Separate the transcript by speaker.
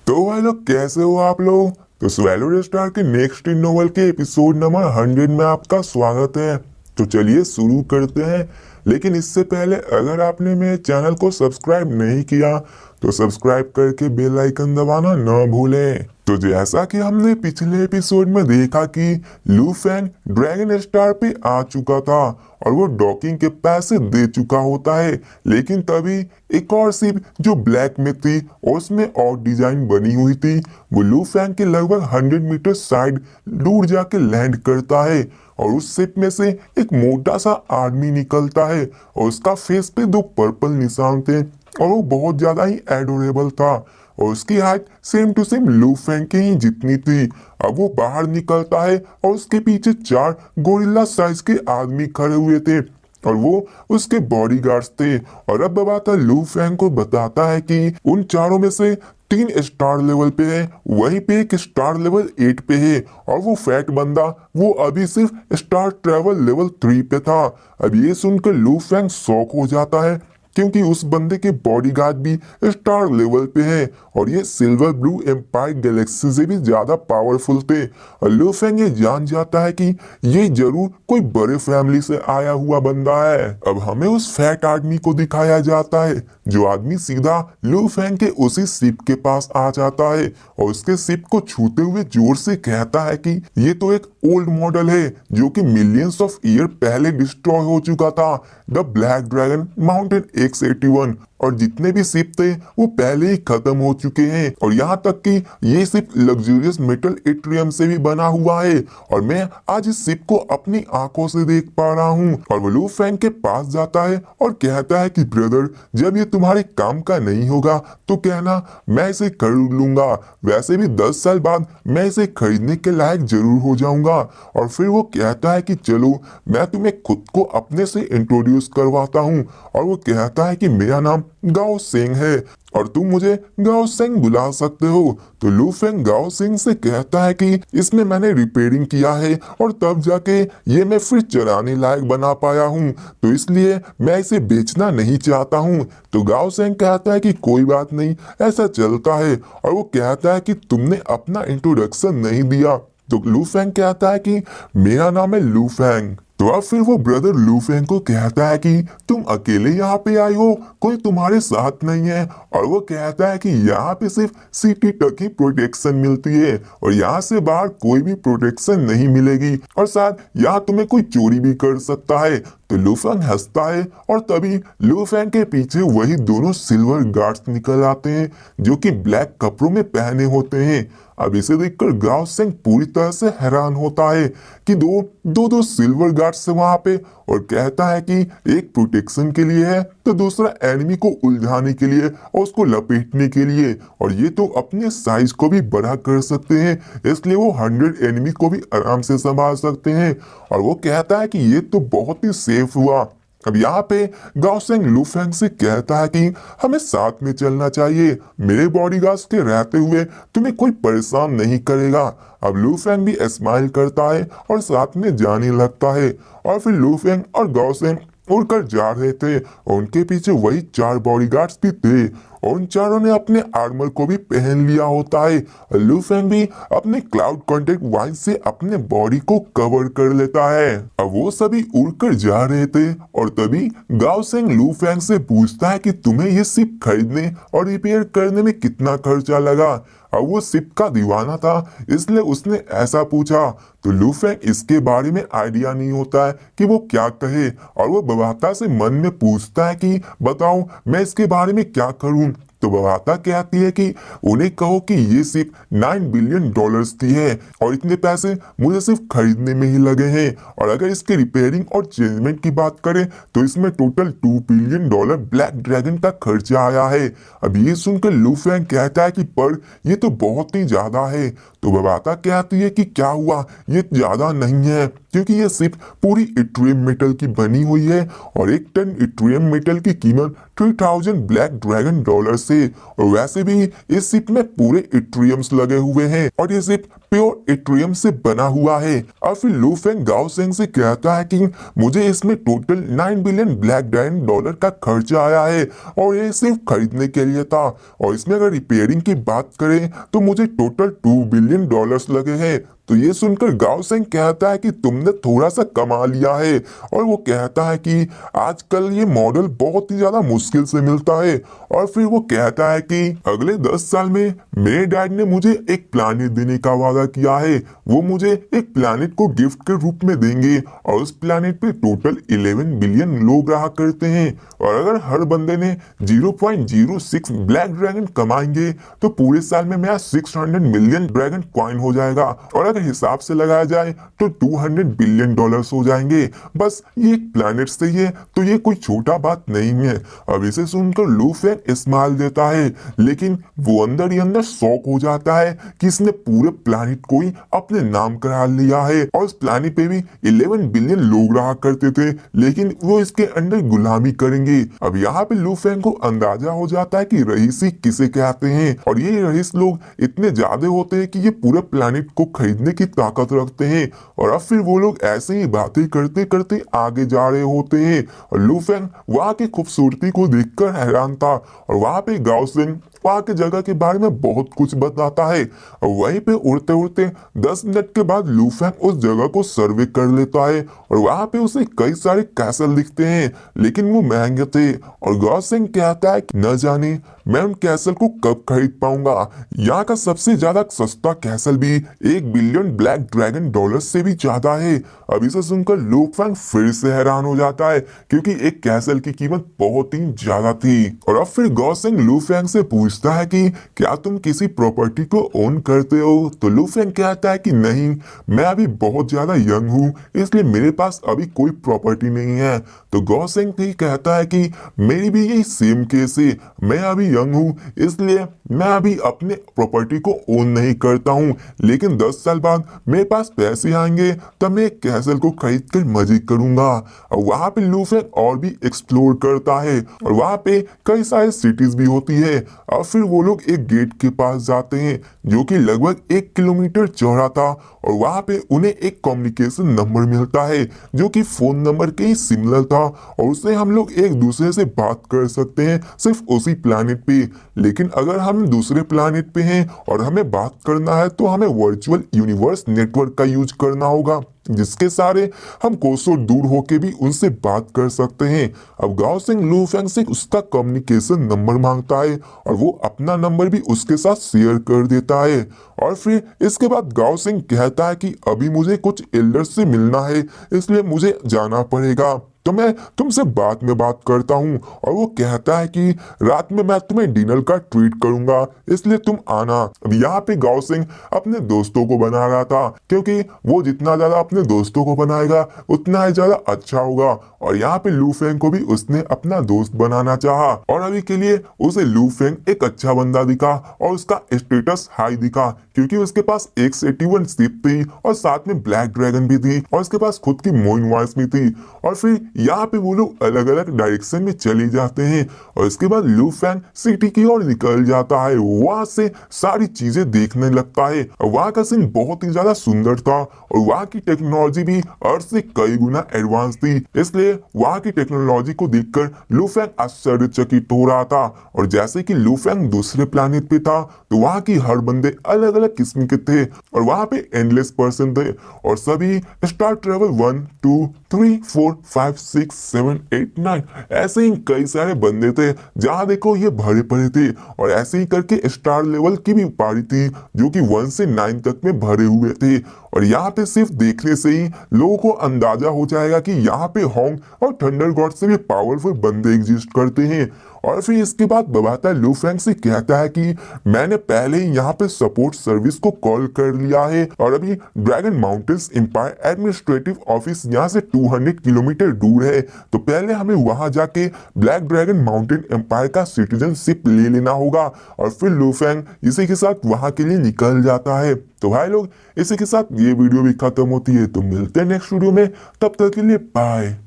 Speaker 1: तो भाई लोग कैसे हो आप लोग। तो स्वैलो स्टार के नेक्स्ट इन नोवेल के एपिसोड नंबर 100 में आपका स्वागत है। तो चलिए शुरू करते हैं। लेकिन इससे पहले अगर आपने मेरे चैनल को सब्सक्राइब नहीं किया तो सब्सक्राइब करके बेल आइकन दबाना ना भूलें। तो जैसा कि हमने पिछले एपिसोड में देखा कि लूफेंग ड्रैगन स्टार पे आ चुका था और वो डॉकिंग के पैसे दे चुका होता है, लेकिन तभी एक और शिप जो ब्लैक में थी और उसमें और डिजाइन बनी हुई थी वो लूफेंग के लगभग 100 मीटर साइड दूर जाके लैंड करता है और उस शिप में से एक मोटा सा आदमी निकलता है और उसका फेस पे 2 पर्पल निशान थे और वो बहुत ज्यादा ही एडोरेबल था और उसकी हाइट सेम टू सेम लूफेंग के ही जितनी थी। अब वो बाहर निकलता है और उसके पीछे 4 गोरिल्ला साइज के आदमी खड़े हुए थे और वो उसके बॉडीगार्ड्स थे। और अब बताता लूफेंग को बताता है कि उन चारों में से 3 स्टार लेवल पे है, वहीं पे एक स्टार लेवल 8 पे है और वो फैट बंदा वो अभी सिर्फ स्टार ट्रेवल लेवल 3 पे था। अब ये सुनकर लूफेंग शॉक हो जाता है क्योंकि उस बंदे के बॉडीगार्ड भी स्टार लेवल पे हैं और ये सिल्वर ब्लू एम्पायर गैलेक्सी से भी ज्यादा पावरफुल थे। और लूफेंग ये जान जाता है कि ये जरूर कोई बड़े फैमिली से आया हुआ बंदा है। अब हमें उस फैट आदमी को दिखाया जाता है जो आदमी सीधा लूफेंग के उसी शिप के पास आ जाता है और उसके शिप को छूते हुए जोर से कहता है कि ये तो एक ओल्ड मॉडल है जो कि मिलियंस ऑफ ईयर पहले डिस्ट्रॉय हो चुका था, the black dragon mountain X-81। और जितने भी शिप थे वो पहले ही खत्म हो चुके हैं और यहाँ तक कि ये शिप लग्जूरियस मेटल एट्रियम से भी बना हुआ है और मैं आज इस शिप को अपनी आंखों से देख पा रहा हूँ। और वो लूफेंग के पास जाता है और कहता है कि ब्रदर जब ये तुम्हारे काम का नहीं होगा तो कहना, मैं इसे खरीद लूंगा। वैसे भी 10 साल बाद मैं इसे खरीदने के लायक जरूर हो जाऊंगा। और फिर वो कहता है कि चलो मैं तुम्हें खुद को अपने से इंट्रोड्यूस करवाता हूँ और वो कहता है कि मेरा नाम गाओ सेंग है और तुम मुझे गाओ सेंग बुला सकते हो। तो लूफेंग गाओ सेंग से कहता है कि इसमें मैंने रिपेयरिंग किया है और तब जाके ये मैं फिर चलाने लायक बना पाया हूँ, तो इसलिए मैं इसे बेचना नहीं चाहता हूँ। तो गाओ सेंग कहता है कि कोई बात नहीं, ऐसा चलता है। और वो कहता है कि तुमने अपना इंट्रोडक्शन नहीं दिया। तो लूफेंग कहता है कि मेरा नाम है लूफेंग। तो अब फिर वो ब्रदर लूफेंग को कहता है कि तुम अकेले यहाँ पे आए हो, कोई तुम्हारे साथ नहीं है। और वो कहता है कि यहाँ पे सिर्फ सिटी तक ही प्रोटेक्शन मिलती है और यहाँ से बाहर कोई भी प्रोटेक्शन नहीं मिलेगी और शायद यहाँ तुम्हें कोई चोरी भी कर सकता है। तो लूफेंग हंसता है और तभी लूफेंग के पीछे वही दोनों सिल्वर गार्ड्स निकल आते हैं जो कि ब्लैक कपड़ों में पहने होते हैं। अब इसे देखकर गाओ सेंग पूरी तरह से हैरान होता है कि दो सिल्वर गार्ड्स है वहां पे और कहता है कि एक प्रोटेक्शन के लिए है तो दूसरा एनिमी को उलझाने के लिए और उसको लपेटने के लिए, और ये तो अपने साइज को भी बड़ा कर सकते हैं, इसलिए वो 100 एनिमी को भी आराम से संभाल सकते हैं। और वो कहता है कि ये तो बहुत ही सेफ हुआ। अब यहाँ पे गाओ सेंग लूफेंग से कहता है कि हमें साथ में चलना चाहिए, मेरे बॉडीगार्ड्स के रहते हुए तुम्हें कोई परेशान नहीं करेगा। अब लूफेंग भी स्माइल करता है और साथ में जाने लगता है और फिर लूफेंग और गाओ सेंग उड़कर जा रहे थे और उनके पीछे वही 4 बॉडीगार्ड्स भी थे और उन चारों ने अपने आर्मर को भी पहन लिया होता है। लूफेंग भी अपने क्लाउड कॉन्टेक्ट वाइज से अपने बॉडी को कवर कर लेता है। अब वो सभी उड़कर जा रहे थे और तभी गाओ सेंग लूफेंग से पूछता है कि तुम्हें ये शिप खरीदने और रिपेयर करने में कितना खर्चा लगा। अब वो शिप का दीवाना था इसलिए उसने ऐसा पूछा। तो लूफेंग इसके बारे में आइडिया नहीं होता है कि वो क्या कहे और वो बवाता से मन में पूछता है कि बताओ मैं इसके बारे में क्या करूं। तो बवाता कहती है कि उन्हें कहो कि ये सिर्फ 9 बिलियन डॉलर्स की है और इतने पैसे मुझे सिर्फ खरीदने में ही लगे हैं और अगर इसके रिपेयरिंग और चेंजमेंट की बात करें तो इसमें total 2 billion dollar black dragon का खर्चा आया है। अब ये सुनकर लूफेंग कहता है कि पर ये तो बहुत ही ज्यादा है। तो बवाता कहती है कि क्या हुआ, ये ज्यादा नहीं है क्योंकि ये सिर्फ पूरी इट्रियम मेटल की बनी हुई है और 1 टन इट्रियम मेटल की कीमत 3000 ब्लैक ड्रैगन डॉलर से, और वैसे भी इस शिप में पूरे इट्रियम्स लगे हुए हैं और ये शिप प्योर एट्रियम से बना हुआ है। और फिर लू फेंग गाओ सेंग से कहता है कि मुझे इसमें total 9 billion black diamond dollar का खर्चा आया है और ये सिर्फ खरीदने के लिए था। और इसमें अगर रिपेयरिंग की बात करें तो मुझे टोटल 2 बिलियन डॉलर्स लगे हैं। तो ये सुनकर गाओ सेंग कहता है कि तुमने थोड़ा सा कमा लिया है। और वो कहता है कि आजकल ये मॉडल बहुत ही ज्यादा मुश्किल से मिलता है। और फिर वो कहता है कि अगले 10 साल में मेरे डैड ने मुझे एक प्लानिट देने का वादा किया है। वो मुझे एक प्लानिट को गिफ्ट के रूप में देंगे और उस प्लानिट पे टोटल 11 बिलियन लोग रहा करते हैं। और अगर हर बंदे ने 0.06 ब्लैक ड्रैगन कमाएंगे तो पूरे साल में मेरा 600 मिलियन ड्रैगन कॉइन हो जाएगा। और अगर हिसाब से लगाया जाए तो 200 बिलियन डॉलर्स हो जाएंगे। बस ये एक प्लैनेट से ही है, तो ये कोई छोटा बात नहीं है। अब इसे सुनकर लू फेंग स्माइल देता है, लेकिन वो अंदर ही अंदर शॉक हो जाता है कि इसने पूरे प्लैनेट को ही अपने नाम करा लिया है। और उस प्लैनेट पे भी 11 बिलियन लोग रहा करते थे, लेकिन वो इसके अंदर गुलामी करेंगे। अब यहाँ पे लू फेंग को अंदाजा हो जाता है कि रईसी किसे कहते हैं। और ये रईस लोग इतने ज्यादा होते हैं कि ये पूरे प्लैनेट को खरीदने की ताकत रखते हैं। और अब फिर वो लोग ऐसे ही बातें करते करते आगे जा रहे होते हैं। और लू फेंग वहां की खूबसूरती को देखकर हैरान था। और वहां पे गाओ सेंग वहां की जगह के बारे में बहुत कुछ बताता है। और वहीं पे उड़ते उड़ते 10 मिनट के बाद लू फेंग उस जगह को सर्वे कर लेता है। और वहां पे उसे कई सारे कैसल दिखते हैं, लेकिन वो महंगे थे। और गाओ सेंग कहता है कि न जाने मैं उन कैसल को कब खरीद पाऊंगा। यहाँ का सबसे ज्यादा सस्ता कैसल भी 1 बिलियन ब्लैक ड्रैगन डॉलर से भी ज्यादा है। अब इसे सुनकर लू फेंग फिर से हैरान हो जाता है, क्योंकि एक कैसल की कीमत बहुत ही ज्यादा थी। और अब फिर गाओ सेंग लू फेंग से पूछता है कि क्या तुम किसी प्रॉपर्टी को ओन करते हो। तो लू फेंग कहता है कि नहीं, मैं अभी बहुत ज्यादा यंग हूँ, इसलिए मेरे पास अभी कोई प्रॉपर्टी नहीं है। तो गाओ सेंग भी कहता है कि मेरी भी यही सेम केस है, मैं अभी यंग हूँ, इसलिए मैं अभी अपने प्रॉपर्टी को ओन नहीं करता हूँ, लेकिन 10 साल बाद मेरे पास पैसे आएंगे तब मैं एक कैसल को खरीद कर मजे करूंगा। और वहां पे लू फेंग और भी एक्सप्लोर करता है, और वहां पे कई सारे सिटीज भी होती है। और फिर वो लोग एक गेट के पास जाते हैं जो कि लगभग 1 किलोमीटर चौड़ा था। और वहां पे उन्हें एक कम्युनिकेशन नंबर मिलता है जो कि फोन नंबर के ही सिमिलर था, और उससे हम लोग एक दूसरे से बात कर सकते हैं सिर्फ उसी प्लैनेट पे। लेकिन अगर हम दूसरे प्लैनेट पे हैं और हमें बात करना है तो हमें वर्चुअल यूनिवर्स नेटवर्क का यूज करना होगा, जिसके सारे हम कोसों दूर होके भी उनसे बात कर सकते हैं। अब गाओ सेंग लू फेंग से उसका कम्युनिकेशन नंबर मांगता है और वो अपना नंबर भी उसके साथ शेयर कर देता है। और फिर इसके बाद गाओ सेंग कहता है कि अभी मुझे कुछ एल्डर से मिलना है, इसलिए मुझे जाना पड़ेगा, तो मैं तुमसे बाद में बात करता हूँ। और वो कहता है कि रात में मैं तुम्हें डिनर का ट्रीट करूंगा, इसलिए तुम आना। अब यहाँ पे गाओ सेंग अपने दोस्तों को बना रहा था, क्योंकि वो जितना ज्यादा अपने दोस्तों को बनाएगा उतना ही ज्यादा अच्छा होगा। और यहाँ पे लू फेंग को भी उसने अपना दोस्त बनाना चाहा, और अभी के लिए उसे लू फेंग एक अच्छा बंदा दिखा और उसका स्टेटस हाई दिखा, क्योंकि उसके पास X-81 शिप थी और साथ में ब्लैक ड्रैगन भी थी, और उसके पास खुद की मोइन वॉइस भी थी। और फिर यहाँ पे वो लोग अलग अलग डायरेक्शन में चले जाते हैं, और इसके बाद लू फेंग सिटी की ओर निकल जाता है। वहां से सारी चीजें देखने लगता है, और वहां का सीन बहुत ही ज्यादा सुंदर था, और वहां की टेक्नोलॉजी भी अर्थ से कई गुना एडवांस थी, इसलिए वहां की टेक्नोलॉजी को देखकर लू फेंग आश्चर्यचकित हो रहा था। और जैसे कि लू फेंग दूसरे प्लैनेट पे था, तो वहां की हर बंदे अलग अलग किस्म के थे, और वहां पे एंडलेस पर्सन थे, और सभी स्टार ट्रेवल 1 2 3 4 5 6 7 8 9 ऐसे ही कई सारे बंदे थे, जहां देखो ये भरे पड़े थे। और ऐसे ही करके स्टार लेवल की भी पारी थी जो कि 1 से 9 तक में भरे हुए थे। और यहाँ पे सिर्फ देखने से ही लोगों को अंदाजा हो जाएगा कि यहाँ पे होंग और थंडर गॉड से भी पावरफुल बंदे एग्जिस्ट करते हैं। और फिर इसके बाद बबाता लू फेंग से कहता है कि मैंने पहले ही यहाँ पे सपोर्ट सर्विस को कॉल कर लिया है, और अभी dragon mountains empire administrative office यहाँ से 200 किलोमीटर दूर है, तो पहले हमें वहां जाके ब्लैक ड्रैगन माउंटेन एम्पायर का सिटीजनशिप ले लेना होगा। और फिर लू फेंग इसी के साथ वहां के लिए निकल जाता है। तो भाई लोग, इसी के साथ ये वीडियो भी खत्म होती है, तो मिलते हैं नेक्स्ट वीडियो में, तब तक के लिए बाय।